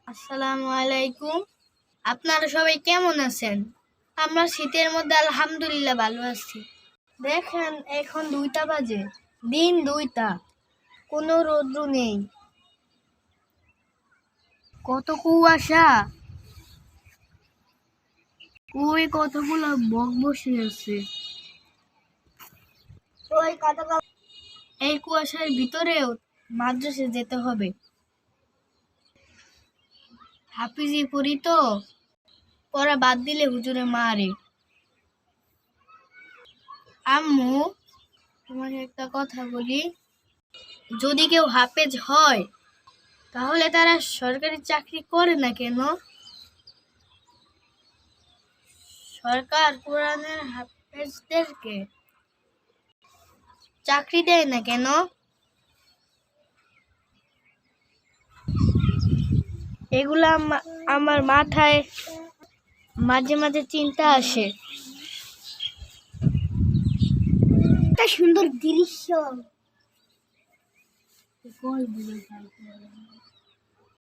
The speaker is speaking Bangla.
আসসালামু আলাইকুম। আপনারা সবাই কেমন আছেন? আমরা শীতের মধ্যে আলহামদুলিল্লাহ ভালো আছি। দেখেন এখন 2টা বাজে, দিন 2টা, কোনো রৌদ্র নেই, কত কুয়াশা, ওই কতগুলো বক বসে আছে। এই কুয়াশার ভিতরেও মাদ্রাসে যেতে হবে। হাফিজি পড়ি তো, পড়া বাদ দিলে হুজুরে মারে। আম্মু, তোমাকে একটা কথা বলি, যদি কেউ হাফেজ হয় তাহলে তারা সরকারি চাকরি করে না কেন? সরকার কোরআনের হাফেজদেরকে চাকরি দেয় না কেন? এগুলা আমার মাথায় মাঝে মাঝে চিন্তা আসে। একটা সুন্দর দৃশ্য।